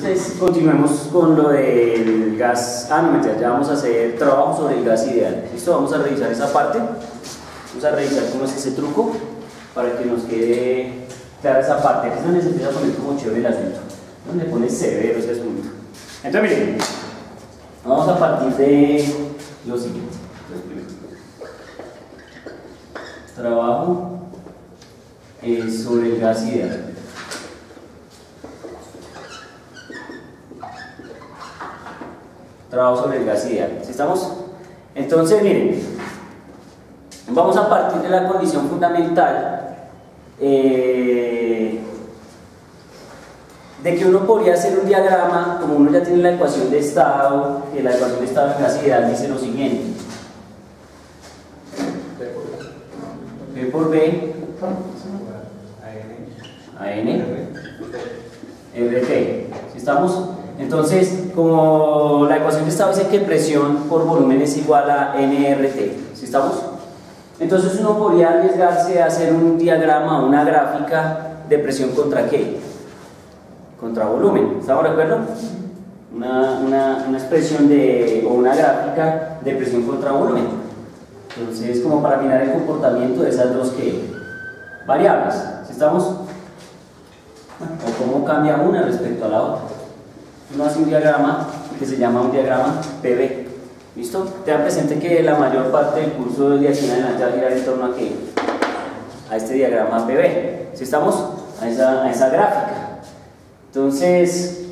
Entonces, continuemos con lo del gas. No, mentira, ya vamos a hacer trabajo sobre el gas ideal. Listo, vamos a revisar esa parte. Vamos a revisar cómo es ese truco para que nos quede clara esa parte. Aquí es donde se empieza a poner como chévere el asunto, donde pone severo ese asunto. Entonces, miren, vamos a partir de lo siguiente. Trabajo sobre el gas ideal. Trabajo sobre el gas ideal. ¿Sí estamos? Entonces, miren, vamos a partir de la condición fundamental de que uno podría hacer un diagrama, como uno ya tiene la ecuación de estado, que la ecuación de estado en gas ideal dice lo siguiente: P por B a N RT. ¿Sí estamos? Entonces, como la ecuación de estado dice que presión por volumen es igual a nRT, ¿sí estamos? Entonces uno podría arriesgarse a hacer un diagrama, una gráfica de presión contra ¿qué? Contra volumen, ¿estamos de acuerdo? Una expresión o una gráfica de presión contra volumen. Entonces, como para mirar el comportamiento de esas dos variables, ¿sí estamos? O cómo cambia una respecto a la otra. Uno hace un diagrama que se llama un diagrama PV. ¿Listo? Tengan presente que la mayor parte del curso de aquí en adelante va a girar en torno a ¿qué? A este diagrama PV. ¿Sí estamos? A esa gráfica. Entonces,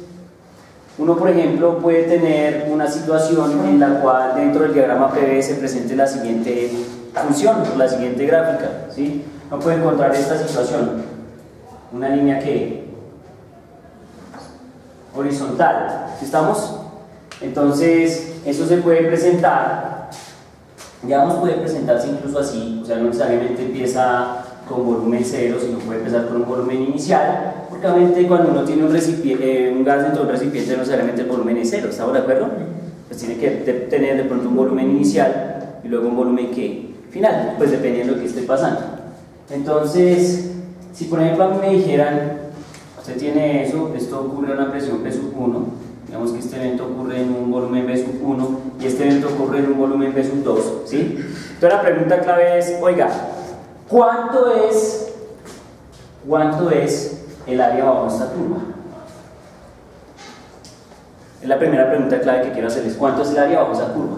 uno por ejemplo puede tener una situación en la cual dentro del diagrama PV se presente la siguiente función, la siguiente gráfica. ¿Sí? Uno puede encontrar esta situación. Una línea que horizontal, ¿sí estamos? Entonces, eso se puede presentar, digamos, puede presentarse incluso así, o sea, no necesariamente empieza con volumen cero, sino puede empezar con un volumen inicial, porque obviamente cuando uno tiene un gas dentro del recipiente, no necesariamente el volumen es cero, ¿estamos de acuerdo? Pues tiene que tener de pronto un volumen inicial y luego un volumen final, pues dependiendo de lo que esté pasando. Entonces, si por ejemplo a mí me dijeran, usted tiene eso, esto ocurre a una presión P sub 1, digamos que este evento ocurre en un volumen B sub 1 y este evento ocurre en un volumen B sub 2, ¿sí? Entonces la pregunta clave es, oiga, ¿cuánto es el área bajo esta turba? Es la primera pregunta clave que quiero hacerles, ¿cuánto es el área bajo esa curva?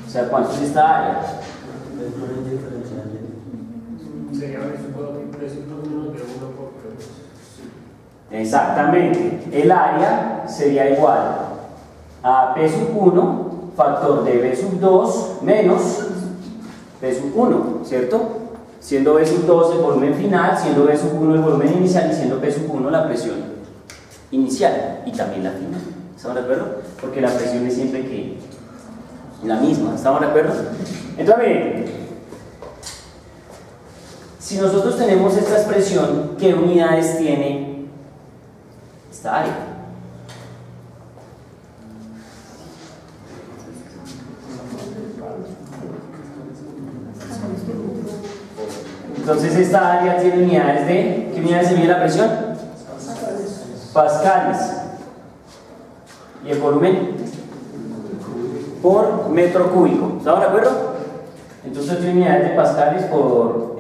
O sea, ¿cuánto es esta área? Exactamente, el área sería igual a P sub 1 factor de B sub 2 menos B sub 1, ¿cierto? Siendo B sub 2 el volumen final, siendo B sub 1 el volumen inicial y siendo P sub 1 la presión inicial y también la final. ¿Estamos de acuerdo? Porque la presión es siempre la misma, ¿estamos de acuerdo? Entonces, miren, si nosotros tenemos esta expresión, ¿qué unidades tiene esta área? Entonces esta área tiene unidades de... ¿qué unidades se mide la presión? Pascales. ¿Y el volumen? Por metro cúbico. ¿Estamos de acuerdo? Entonces tiene unidades de pascales por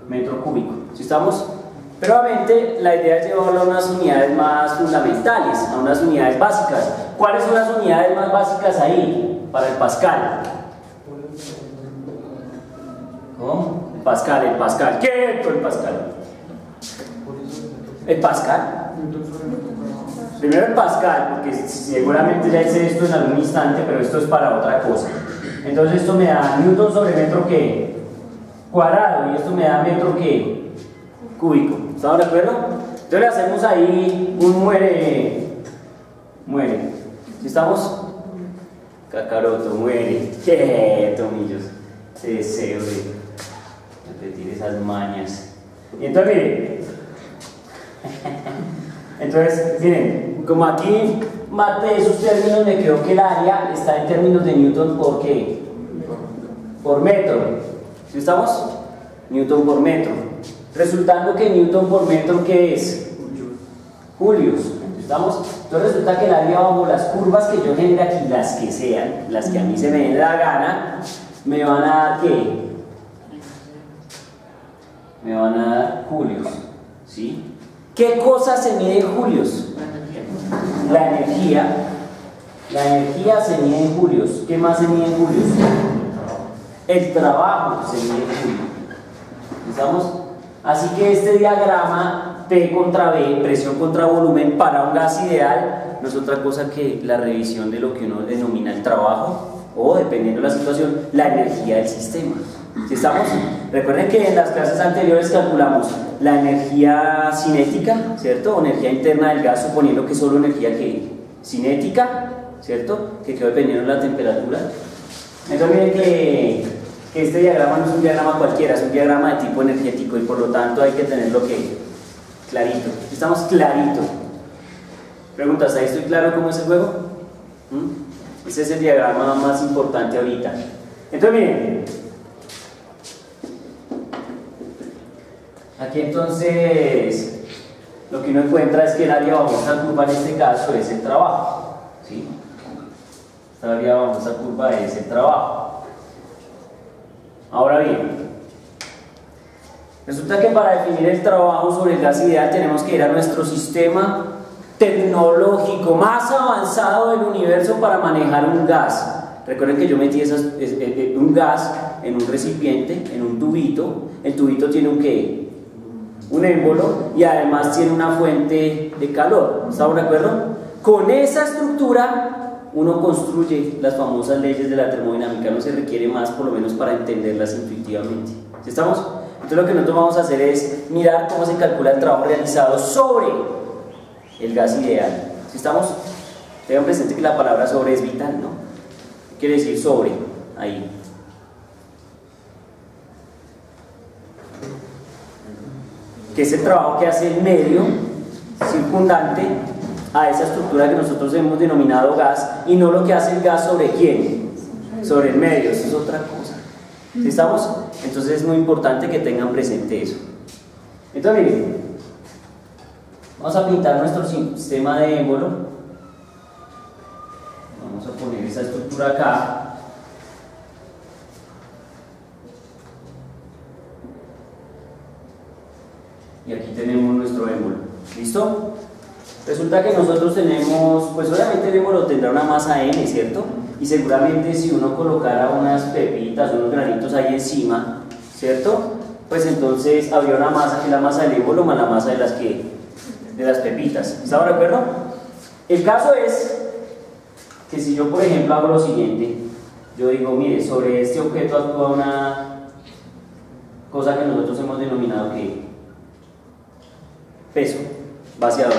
metro cúbico. ¿Sí estamos? Pero obviamente la idea es llevarlo a unas unidades más fundamentales, a unas unidades básicas. ¿Cuáles son las unidades más básicas ahí para el pascal? ¿Cómo? El pascal. ¿Qué es el pascal? ¿El pascal? Primero el pascal, porque seguramente ya hice esto en algún instante, pero esto es para otra cosa. Entonces esto me da newton sobre metro ¿qué? Cuadrado, y esto me da metro ¿qué? Cúbico. ¿Estamos de acuerdo? Entonces le hacemos ahí un muere. ¿Sí estamos? Cacaroto, muere. ¡Qué tomillos! Ese deseo de repetir esas mañas. Y entonces, miren. Entonces, miren, como aquí maté esos términos, me quedó que el área está en términos de newton por ¿qué? Por metro. ¿Sí estamos? Newton por metro. Resultando que newton por metro, ¿qué es? julios. ¿Estamos? Entonces resulta que el área bajo las curvas que yo genere aquí, las que sean, las que a mí se me dé la gana, me van a dar ¿qué? Me van a dar julios, ¿sí? ¿Qué cosa se mide en julios? La energía. La energía se mide en julios. ¿Qué más se mide en julios? El trabajo se mide en julios. ¿Estamos? Así que este diagrama P contra B, presión contra volumen para un gas ideal, no es otra cosa que la revisión de lo que uno denomina el trabajo o, dependiendo de la situación, la energía del sistema. ¿Sí estamos? Recuerden que en las clases anteriores calculamos la energía cinética, ¿cierto? O energía interna del gas, suponiendo que es solo energía cinética, ¿cierto? Que quedó dependiendo de la temperatura. Entonces miren que este diagrama no es un diagrama cualquiera, es un diagrama de tipo energético y por lo tanto hay que tenerlo clarito. Estamos clarito. Preguntas, ¿ahí estoy claro cómo es el juego? Ese es el diagrama más importante ahorita. Entonces miren, aquí entonces lo que uno encuentra es que el área bajo esta curva en este caso es el trabajo, ¿sí? Esta área bajo esta curva es el trabajo. Ahora bien, resulta que para definir el trabajo sobre el gas ideal tenemos que ir a nuestro sistema tecnológico más avanzado del universo para manejar un gas. Recuerden que yo metí un gas en un recipiente, en un tubito. El tubito tiene un émbolo y además tiene una fuente de calor. ¿Estamos de acuerdo? Con esa estructura uno construye las famosas leyes de la termodinámica. No se requiere más, por lo menos para entenderlas intuitivamente. ¿Sí estamos? Entonces lo que nosotros vamos a hacer es mirar cómo se calcula el trabajo realizado sobre el gas ideal. ¿Sí estamos? Tengan presente que la palabra sobre es vital, ¿no? ¿Qué quiere decir sobre? Ahí. Que es el trabajo que hace el medio circundante a esa estructura que nosotros hemos denominado gas, y no lo que hace el gas sobre quién, sobre el medio. Eso es otra cosa. ¿Sí estamos? Entonces es muy importante que tengan presente eso. Entonces miren, vamos a pintar nuestro sistema de émbolo. Vamos a poner esa estructura acá. Y aquí tenemos nuestro émbolo. ¿Listo? Resulta que nosotros tenemos, pues obviamente el émbolo tendrá una masa n, ¿cierto? Y seguramente si uno colocara unas pepitas, unos granitos ahí encima, ¿cierto? Pues entonces habría una masa que es la masa del émbolo más la masa de las pepitas. ¿Estamos de acuerdo? El caso es que si yo, por ejemplo, hago lo siguiente, yo digo, mire, sobre este objeto actúa una cosa que nosotros hemos denominado que peso. ¿Va hacia dónde?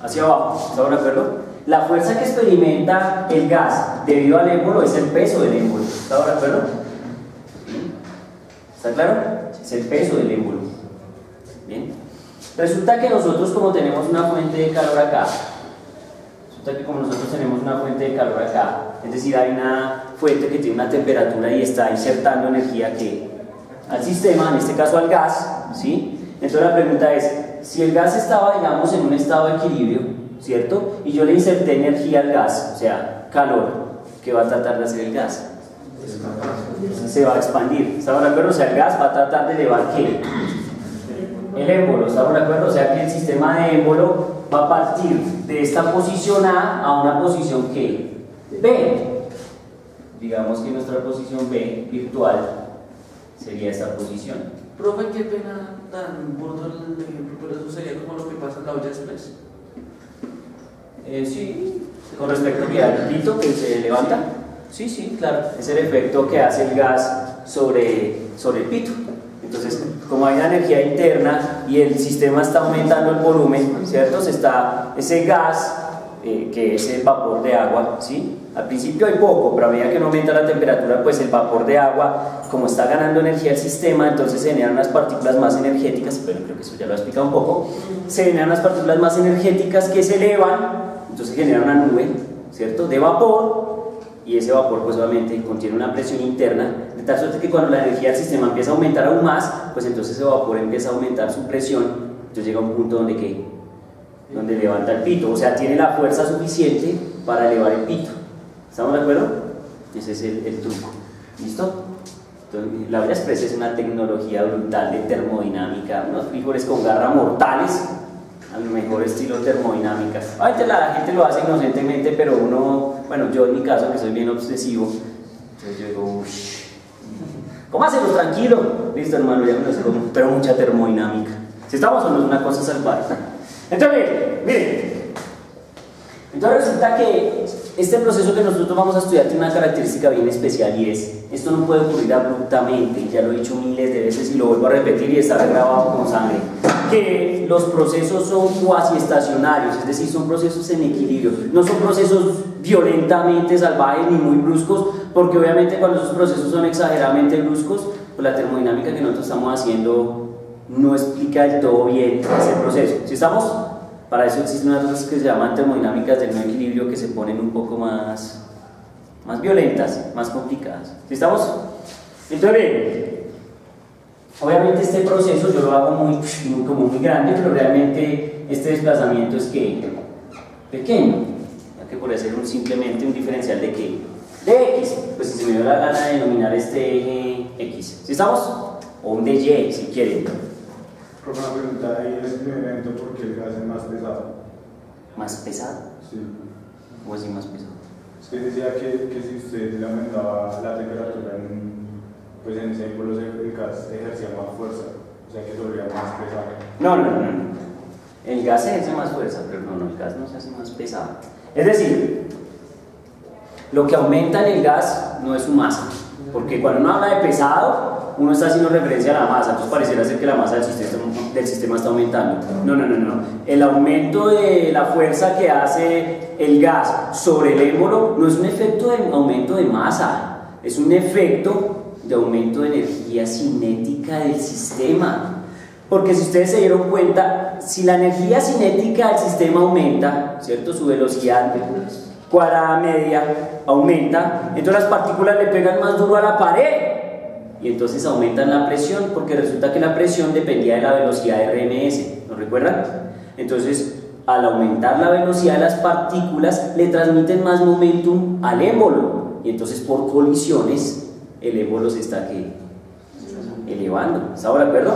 Hacia abajo. ¿Estamos de acuerdo? La fuerza que experimenta el gas debido al émbolo es el peso del émbolo. ¿Estamos de acuerdo? ¿Está claro? Es el peso del émbolo. Bien. Resulta que nosotros, como tenemos una fuente de calor acá, es decir, hay una fuente que tiene una temperatura y está insertando energía al sistema, en este caso al gas, ¿sí? Entonces la pregunta es, si el gas estaba, digamos, en un estado de equilibrio, ¿cierto? Y yo le inserté energía al gas, o sea, calor, ¿qué va a tratar de hacer el gas? Se va a expandir, ¿estamos de acuerdo? O sea, el gas va a tratar de elevar ¿qué? El émbolo, ¿estamos de acuerdo? O sea que el sistema de émbolo va a partir de esta posición A una posición ¿qué? B. Digamos que nuestra posición B virtual sería esta posición. Profe, qué pena tan burdo el ejemplo, pero eso sería como lo que pasa en la olla express. Sí, con respecto al pito que se levanta. Sí, claro, es el efecto que hace el gas sobre el pito. Entonces, como hay una energía interna y el sistema está aumentando el volumen, ¿cierto? Ese gas, que es el vapor de agua, ¿sí? Al principio hay poco, pero a medida que no aumenta la temperatura, pues el vapor de agua, como está ganando energía el sistema, entonces se generan unas partículas más energéticas, pero creo que eso ya lo he explicado un poco, se generan unas partículas más energéticas que se elevan, entonces genera una nube, ¿cierto? De vapor, y ese vapor pues obviamente contiene una presión interna, de tal suerte que cuando la energía del sistema empieza a aumentar aún más, pues entonces ese vapor empieza a aumentar su presión, entonces llega a un punto donde ¿qué? donde levanta el pito, o sea, tiene la fuerza suficiente para elevar el pito. ¿Estamos de acuerdo? Ese es el truco. ¿Listo? Entonces, la olla express es una tecnología brutal de termodinámica, unos frijoles con garra mortales, al mejor estilo termodinámica. A veces la gente lo hace inocentemente, pero uno, bueno, yo en mi caso, que soy bien obsesivo, entonces yo digo, uff, cómaselo tranquilo. Listo, hermano, ya me lo sé, pero mucha termodinámica. Si estamos o no es una cosa salvaje. Entonces, miren. Entonces resulta que este proceso que nosotros vamos a estudiar tiene una característica bien especial y es, esto no puede ocurrir abruptamente, ya lo he dicho miles de veces y lo vuelvo a repetir y está grabado con sangre, que los procesos son cuasi estacionarios, es decir, son procesos en equilibrio, no son procesos violentamente salvajes ni muy bruscos, porque obviamente cuando esos procesos son exageradamente bruscos, pues la termodinámica que nosotros estamos haciendo no explica del todo bien ese proceso. ¿Sí estamos? Para eso existen unas cosas que se llaman termodinámicas del no equilibrio que se ponen un poco más violentas, más complicadas. ¿Sí estamos? Entonces, bien, obviamente este proceso yo lo hago como muy grande, pero realmente este desplazamiento es que pequeño, ya que podría ser simplemente un diferencial de ¿qué? De X, pues si se me dio la gana de denominar este eje X. ¿Sí estamos? O un de Y, si quieren. Una pregunta, ahí en el primer evento, ¿por qué el gas es más pesado? ¿Más pesado? Sí. ¿Cómo así más pesado? Es que decía que si usted le aumentaba la temperatura pues en ese ángulo el gas ejercía más fuerza, o sea que se volvía más pesado. No. El gas se hace más fuerza, pero no, el gas no se hace más pesado. Es decir, lo que aumenta en el gas no es su masa, porque cuando uno habla de pesado, uno está haciendo referencia a la masa, entonces pareciera ser que la masa del sistema está aumentando. No. El aumento de la fuerza que hace el gas sobre el émbolo no es un efecto de aumento de masa, es un efecto de aumento de energía cinética del sistema. Porque si ustedes se dieron cuenta, si la energía cinética del sistema aumenta, ¿cierto? Su velocidad cuadrada media aumenta, entonces las partículas le pegan más duro a la pared. Y entonces aumentan la presión, porque resulta que la presión dependía de la velocidad de RMS, ¿no recuerdan? Entonces, al aumentar la velocidad de las partículas, le transmiten más momentum al émbolo, y entonces por colisiones, el émbolo se está elevando. ¿Estamos de acuerdo?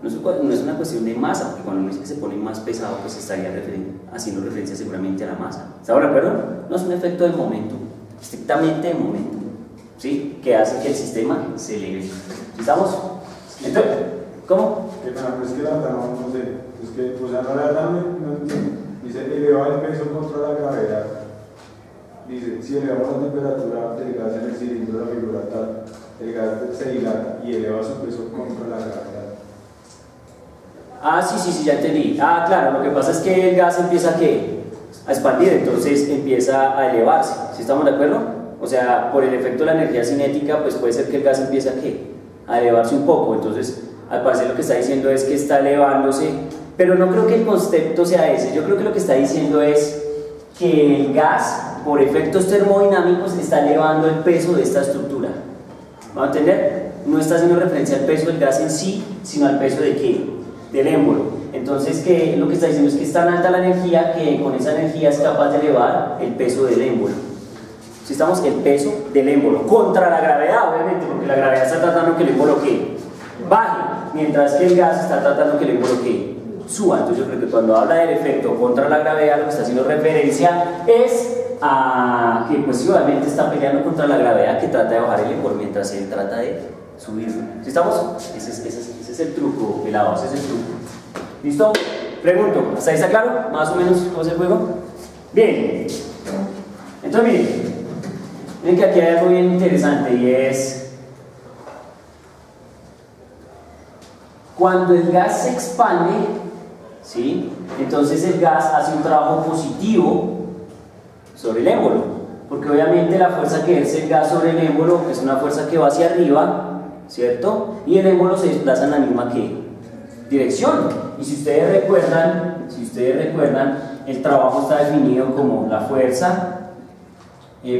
No es una cuestión de masa, porque cuando uno dice que se pone más pesado, pues estaría haciendo referencia seguramente a la masa. ¿Estamos de acuerdo? No es un efecto del momentum, estrictamente de momentum. ¿Sí? Que hace que el sistema se eleve. ¿Estamos? Entonces, ¿cómo? Que es que la verdad no sé, es que, o sea, no la verdad no entiendo. Dice, eleva el peso contra la gravedad. Dice, si elevamos la temperatura del gas en el cilindro de la figura tal, el gas se dilata y eleva su peso contra la gravedad. Ah, sí, ya entendí. Ah, claro, lo que pasa es que el gas empieza a expandir, entonces empieza a elevarse. ¿Sí estamos de acuerdo? O sea, por el efecto de la energía cinética, pues puede ser que el gas empiece a elevarse un poco. Entonces, al parecer lo que está diciendo es que está elevándose, pero no creo que el concepto sea ese. Yo creo que lo que está diciendo es que el gas, por efectos termodinámicos, está elevando el peso de esta estructura. ¿Vamos a entender? No está haciendo referencia al peso del gas en sí, sino al peso de ¿qué? Del émbolo. Entonces, que lo que está diciendo es que es tan alta la energía que con esa energía es capaz de elevar el peso del émbolo. Si estamos el peso del émbolo contra la gravedad, obviamente, porque la gravedad está tratando que el émbolo baje, mientras que el gas está tratando que el émbolo suba. Entonces yo creo que cuando habla del efecto contra la gravedad, lo que está haciendo referencia es a que pues obviamente está peleando contra la gravedad que trata de bajar el émbolo mientras él trata de subir. ¿Sí estamos? Ese es el truco, pelado, ese es el truco. ¿Listo? Pregunto, ¿hasta ahí está claro? Más o menos cómo es el juego. Bien. Entonces miren que aquí hay algo bien interesante y es cuando el gas se expande, ¿sí? Entonces el gas hace un trabajo positivo sobre el émbolo, porque obviamente la fuerza que ejerce el gas sobre el émbolo es una fuerza que va hacia arriba, ¿cierto? Y el émbolo se desplaza en la misma dirección. Y si ustedes recuerdan, el trabajo está definido como la fuerza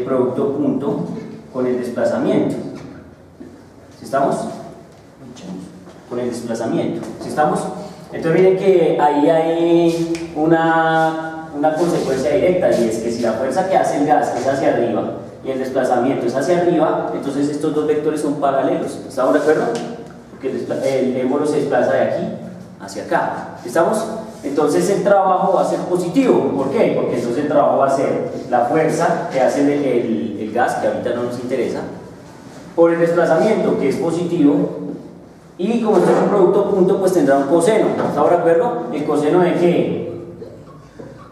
producto punto con el desplazamiento. ¿Sí estamos? Con el desplazamiento. ¿Sí estamos? Entonces miren que ahí hay una consecuencia directa, y es que si la fuerza que hace el gas es hacia arriba y el desplazamiento es hacia arriba, entonces estos dos vectores son paralelos. ¿Estamos de acuerdo? Porque el émbolo se desplaza de aquí hacia acá. ¿Estamos? Entonces el trabajo va a ser positivo. ¿Por qué? Porque entonces el trabajo va a ser la fuerza que hace el gas, que ahorita no nos interesa, por el desplazamiento, que es positivo, y como esto es un producto punto, pues tendrá un coseno. ¿Estamos de acuerdo? ¿El coseno de qué?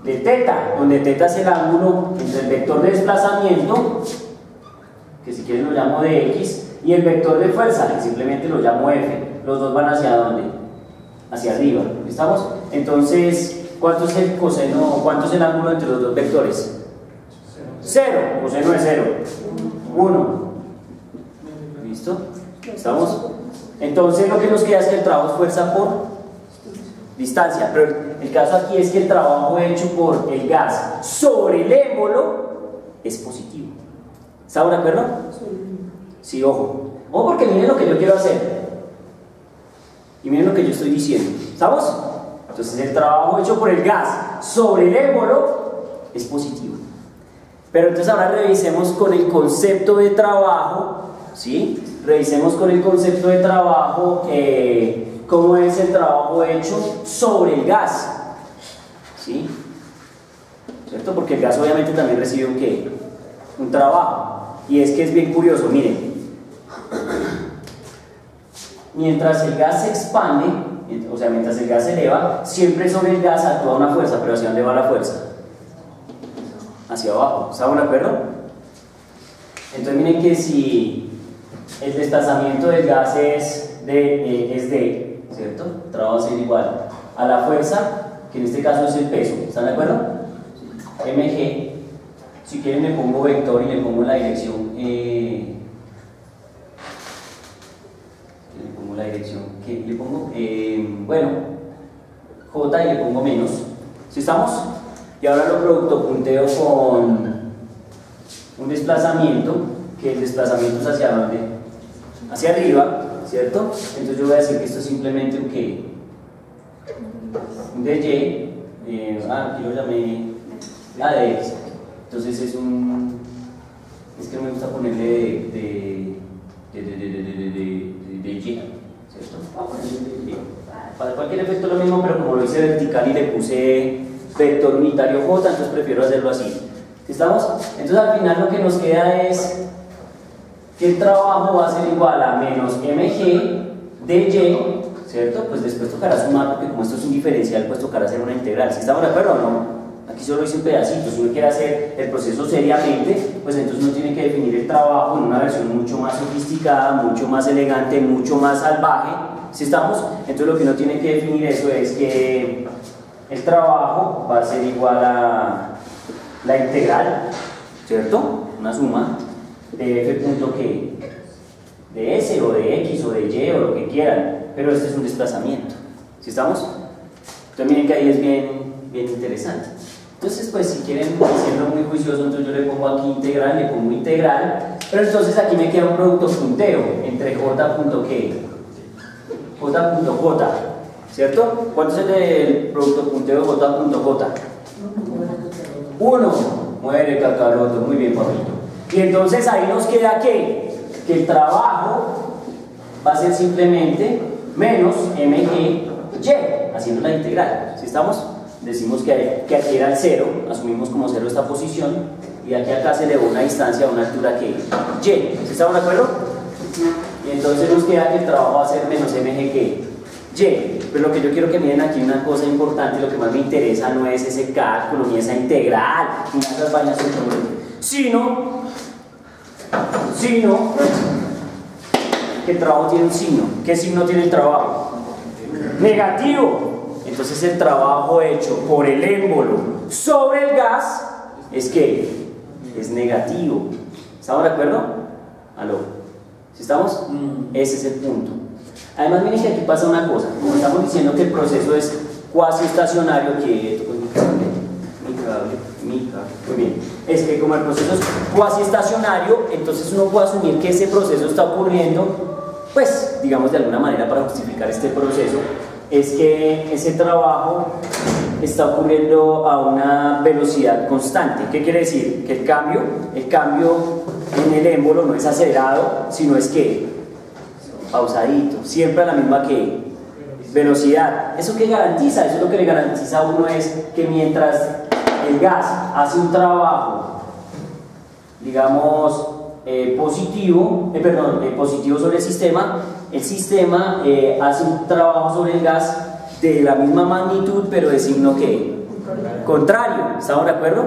De teta, donde teta es el ángulo entre el vector de desplazamiento, que si quieren lo llamo de X, y el vector de fuerza, que simplemente lo llamo F. Los dos van hacia dónde? Hacia arriba. ¿Estamos? Entonces, ¿cuánto es el coseno, cuánto es el ángulo entre los dos vectores? 0. Coseno de 0. 1. ¿Listo? ¿Estamos? Entonces lo que nos queda es que el trabajo es fuerza por distancia, pero el caso aquí es que el trabajo hecho por el gas sobre el émbolo es positivo. ¿Estamos de acuerdo? Sí, ojo. Ojo, porque miren lo que yo quiero hacer y miren lo que yo estoy diciendo. ¿Estamos? Entonces el trabajo hecho por el gas sobre el émbolo es positivo. Pero entonces ahora revisemos con el concepto de trabajo, ¿sí? Revisemos con el concepto de trabajo cómo es el trabajo hecho sobre el gas, ¿sí? ¿Cierto? Porque el gas obviamente también recibe un ¿qué? Un trabajo. Y es que es bien curioso, miren. Mientras el gas se expande, o sea, mientras el gas se eleva, siempre sobre el gas actúa una fuerza, pero ¿hacia dónde va la fuerza? Hacia abajo. ¿Estamos de acuerdo? Entonces miren que si el desplazamiento del gas es D, ¿cierto? El trabajo va a ser igual a la fuerza, que en este caso es el peso. ¿Están de acuerdo? mg. Si quieren le pongo vector y le pongo la dirección. ¿Qué le pongo? Bueno, J y le pongo menos. ¿Sí estamos? Y ahora lo producto punteo con un desplazamiento, que el desplazamiento es hacia dónde? Hacia arriba, ¿cierto? Entonces yo voy a decir que esto es simplemente un ¿qué? Un dy, aquí lo llamé de x. Entonces es un, es que no me gusta ponerle de y, ¿cierto? Para cualquier efecto lo mismo, pero como lo hice vertical y le puse vector unitario j, entonces prefiero hacerlo así. ¿Estamos? Entonces al final lo que nos queda es que el trabajo va a ser igual a menos mg de y, ¿cierto? Pues después tocará sumar, porque como esto es un diferencial, pues tocará hacer una integral. ¿Sí estamos de acuerdo o no? Aquí solo hice un pedacito. Si uno quiere hacer el proceso seriamente, pues entonces uno tiene que definir el trabajo en una versión mucho más sofisticada, mucho más elegante, mucho más salvaje. ¿Sí estamos? Entonces lo que uno tiene que definir eso es que el trabajo va a ser igual a la integral, ¿cierto? Una suma de f punto que de s o de x o de y o lo que quieran, pero este es un desplazamiento. ¿Sí estamos? Entonces miren que ahí es bien interesante. Entonces, pues si quieren siendo muy juicioso, entonces yo le pongo aquí integral, le pongo integral, pero entonces aquí me queda un producto punteo entre j.k, j.j, ¿cierto? ¿Cuánto es el producto punteo de j.j? 1. Muere cacaroto, muy bien, papito. Y entonces ahí nos queda que el trabajo va a ser simplemente menos mg y, haciendo la integral. ¿Sí estamos? Decimos que aquí era el 0, asumimos como 0 esta posición, y de aquí a acá se elevó una distancia a una altura que y. ¿Sí estamos de acuerdo? Y entonces nos queda que el trabajo va a ser menos mg que y. Pero lo que yo quiero que miren aquí, una cosa importante, lo que más me interesa no es ese cálculo, ni esa integral, ni esas vainas, sino que el trabajo tiene un signo. ¿Qué signo tiene el trabajo? Negativo. Entonces el trabajo hecho por el émbolo sobre el gas es que es negativo. ¿Estamos de acuerdo? ¿Aló? ¿Sí estamos? Ese es el punto. Además miren que aquí pasa una cosa, como estamos diciendo que el proceso es cuasi estacionario, que muy bien, es que como el proceso es cuasi estacionario, entonces uno puede asumir que ese proceso está ocurriendo, pues digamos de alguna manera, para justificar este proceso, es que ese trabajo está ocurriendo a una velocidad constante. ¿Qué quiere decir? Que el cambio en el émbolo no es acelerado, sino es que pausadito, siempre a la misma velocidad. ¿Eso qué garantiza? Eso lo que le garantiza a uno es que mientras el gas hace un trabajo, digamos, positivo sobre el sistema hace un trabajo sobre el gas de la misma magnitud, pero de signo ¿qué? Contrario. ¿Estamos de acuerdo?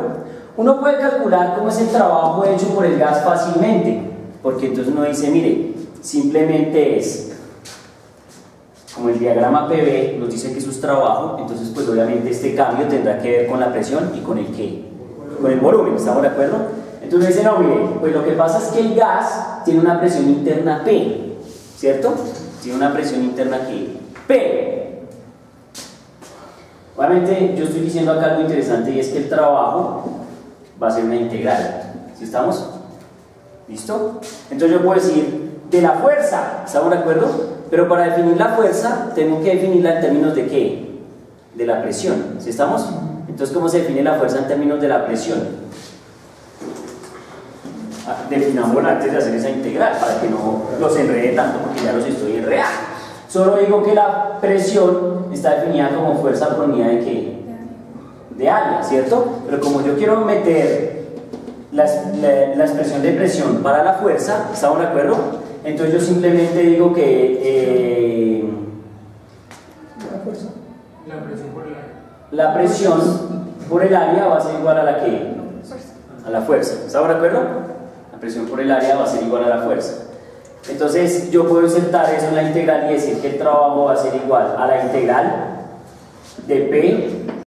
Uno puede calcular cómo es el trabajo hecho por el gas fácilmente, porque entonces uno dice, mire, simplemente es como el diagrama PV nos dice que eso es trabajo, entonces pues obviamente este cambio tendrá que ver con la presión y con el ¿qué? Con el volumen. ¿Estamos de acuerdo? Entonces dice, no, mire, pues lo que pasa es que el gas tiene una presión interna P, ¿cierto? Tiene una presión interna aquí, P. Obviamente yo estoy diciendo acá algo interesante y es que el trabajo va a ser una integral. ¿Sí estamos? ¿Listo? Entonces yo puedo decir de la fuerza, ¿estamos de acuerdo? Pero para definir la fuerza tengo que definirla en términos de ¿qué? De la presión. ¿Sí estamos? Entonces, ¿cómo se define la fuerza en términos de la presión? Definámosla antes de hacer esa integral para que no los enrede tanto, porque ya los estoy enredando. Solo digo que la presión está definida como fuerza por unidad de ¿qué? De área, ¿cierto? Pero como yo quiero meter la expresión de presión para la fuerza, ¿estamos de acuerdo? Entonces yo simplemente digo que la presión por el área va a ser igual a la ¿qué? A la fuerza. ¿Estamos de acuerdo? La presión por el área va a ser igual a la fuerza. Entonces yo puedo insertar eso en la integral y decir que el trabajo va a ser igual a la integral de P